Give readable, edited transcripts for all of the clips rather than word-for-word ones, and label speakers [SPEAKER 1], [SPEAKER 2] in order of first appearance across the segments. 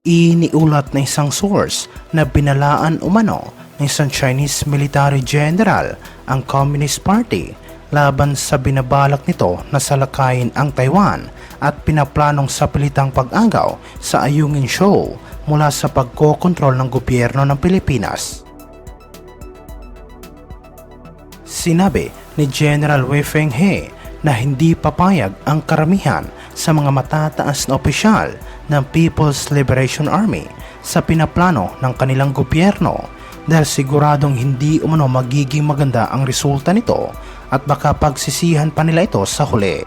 [SPEAKER 1] Iniulat na isang source na binalaan umano ng isang Chinese military general ang Communist Party laban sa binabalak nito na salakayin ang Taiwan at pinaplanong sapilitang pag-agaw sa Ayungin Shoal mula sa pagkokontrol ng gobyerno ng Pilipinas. Sinabi ni General Wei Fenghe na hindi papayag ang karamihan sa mga matataas na opisyal ng People's Liberation Army sa pinaplano ng kanilang gobyerno dahil siguradong hindi umano magiging maganda ang resulta nito at baka pagsisihan pa nila ito sa huli.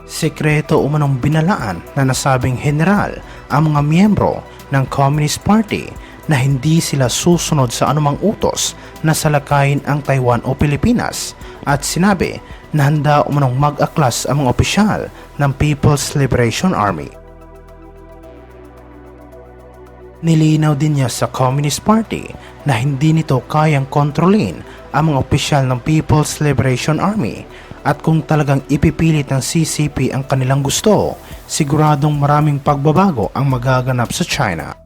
[SPEAKER 1] Sekreto umanong binalaan na nasabing general ang mga miyembro ng Communist Party na hindi sila susunod sa anumang utos na salakayin ang Taiwan o Pilipinas at sinabi na handa umanong mag-aklas ang mga opisyal ng People's Liberation Army. Nilinaw din niya sa Communist Party na hindi nito kayang kontrolin ang mga opisyal ng People's Liberation Army at kung talagang ipipilit ng CCP ang kanilang gusto, siguradong maraming pagbabago ang magaganap sa China.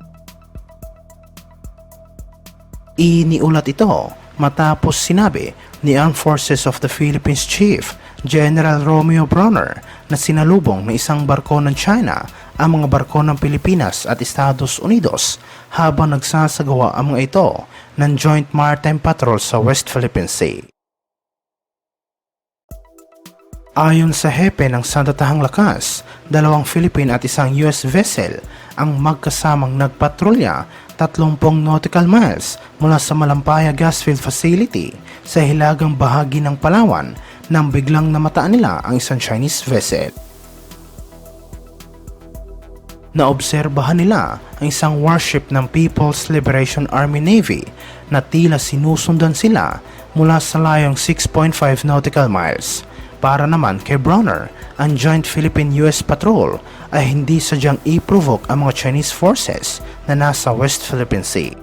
[SPEAKER 1] Iniulat ito matapos sinabi ni Armed Forces of the Philippines Chief General Romeo Bronner na sinalubong ng isang barko ng China ang mga barko ng Pilipinas at Estados Unidos habang nagsasagawa ang mga ito ng Joint Maritime Patrol sa West Philippine Sea. Ayon sa hepe ng Sandatahang Lakas, 2 Philippine at isang US vessel ang magkasamang nagpatrolya 30 nautical miles mula sa Malampaya Gasfield Facility sa hilagang bahagi ng Palawan nang biglang namataan nila ang isang Chinese vessel. Naobserbahan nila ang isang warship ng People's Liberation Army Navy na tila sinusundan sila mula sa layong 6.5 nautical miles. Para naman kay Bronner, ang Joint Philippine-US Patrol ay hindi sadyang i-provoke ang mga Chinese forces na nasa West Philippine Sea.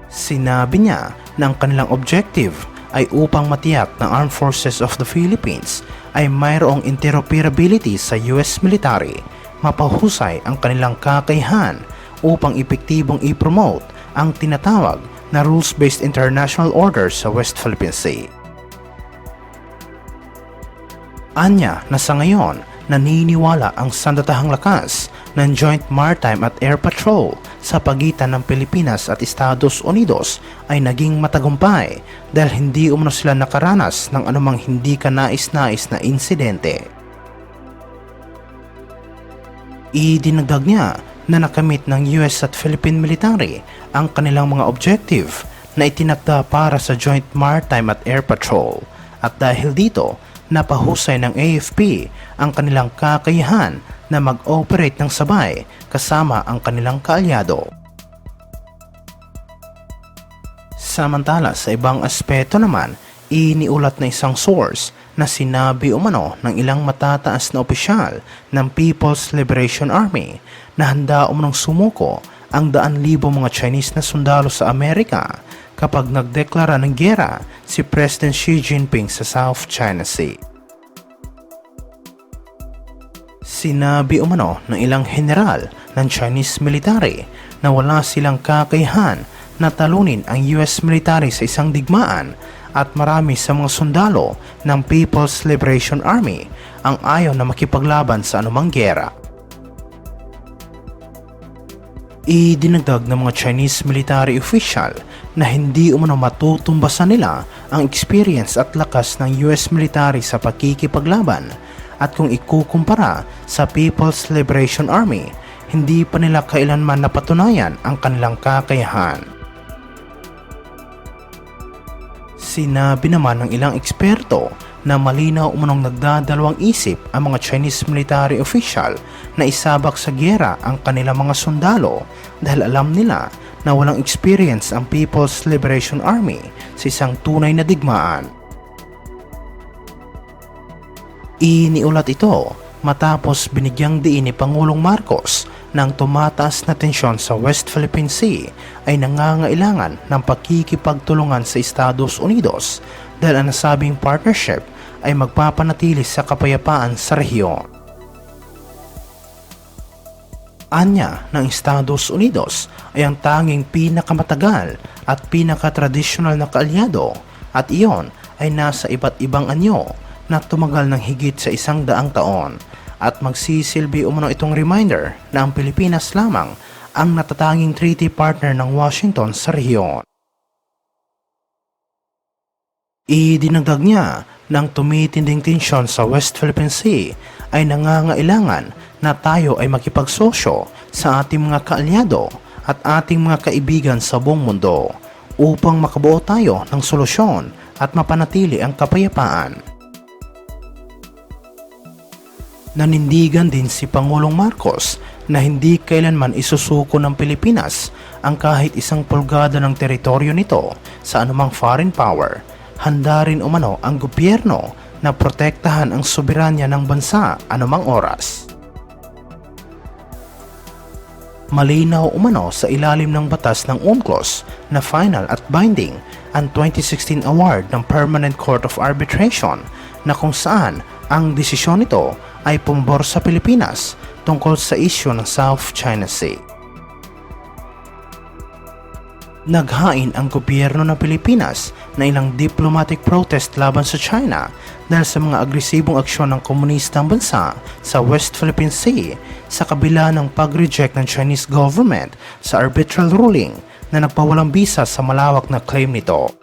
[SPEAKER 1] Sinabi niya na ang kanilang objective ay upang matiyak ng Armed Forces of the Philippines ay mayroong interoperability sa US military, mapahusay ang kanilang kakayahan upang epektibong i-promote ang tinatawag na rules-based international order sa West Philippine Sea. Anya na sa ngayon, naniniwala ang Sandatahang Lakas ng Joint Maritime at Air Patrol sa pagitan ng Pilipinas at Estados Unidos ay naging matagumpay dahil hindi umano sila nakaranas ng anumang hindi kanais-nais na insidente. Idinagdag niya na nakamit ng US at Philippine military ang kanilang mga objective na itinakda para sa Joint Maritime at Air Patrol at dahil dito, napahusay ng AFP ang kanilang kakayahan na mag-operate ng sabay kasama ang kanilang kaalyado. Samantala sa ibang aspeto naman, iniulat na isang source na sinabi umano ng ilang matataas na opisyal ng People's Liberation Army na handa umanong sumuko ang 100,000 mga Chinese na sundalo sa Amerika kapag nagdeklara ng giyera si President Xi Jinping sa South China Sea. Sinabi umano ng ilang general ng Chinese military na wala silang kakayahan na talunin ang US military sa isang digmaan at marami sa mga sundalo ng People's Liberation Army ang ayaw na makipaglaban sa anumang giyera. Idinagdag ng mga Chinese military official na hindi umano matutumbasan nila ang experience at lakas ng US military sa pakikipaglaban at kung ikukumpara sa People's Liberation Army, hindi pa nila kailanman napatunayan ang kanilang kakayahan. Sinabi naman ng ilang eksperto na malinaw umunong nagdadalawang isip ang mga Chinese military official na isabak sa giyera ang kanilang mga sundalo dahil alam nila na walang experience ang People's Liberation Army sa isang tunay na digmaan. Iniulat ito matapos binigyang diin ni Pangulong Marcos ng tumataas na tensyon sa West Philippine Sea ay nangangailangan ng pakikipagtulungan sa Estados Unidos dahil ang nasabing partnership ay magpapanatili sa kapayapaan sa rehiyon. Anya ng Estados Unidos ay ang tanging pinakamatagal at pinakatradisyonal na kaalyado at iyon ay nasa iba't ibang anyo na tumagal ng higit sa 100 taon at magsisilbi umano itong reminder na ang Pilipinas lamang ang natatanging treaty partner ng Washington sa rehiyon. Idinagdag niya na ang tumitinding tensyon sa West Philippine Sea ay nangangailangan na tayo ay makipagsosyo sa ating mga kaalyado at ating mga kaibigan sa buong mundo upang makabuo tayo ng solusyon at mapanatili ang kapayapaan. Nanindigan din si Pangulong Marcos na hindi kailanman isusuko ng Pilipinas ang kahit 1 pulgada ng teritoryo nito sa anumang foreign power. Handa rin umano ang gobyerno na protektahan ang soberanya ng bansa anumang oras. Malinaw umano sa ilalim ng batas ng UNCLOS na final at binding ang 2016 award ng Permanent Court of Arbitration na kung saan ang desisyon nito ay pumabor sa Pilipinas tungkol sa isyu ng South China Sea. Naghain ang gobyerno ng Pilipinas na ilang diplomatic protest laban sa China dahil sa mga agresibong aksyon ng komunistang bansa sa West Philippine Sea sa kabila ng pag-reject ng Chinese government sa arbitral ruling na nagpawalang bisa sa malawak na claim nito.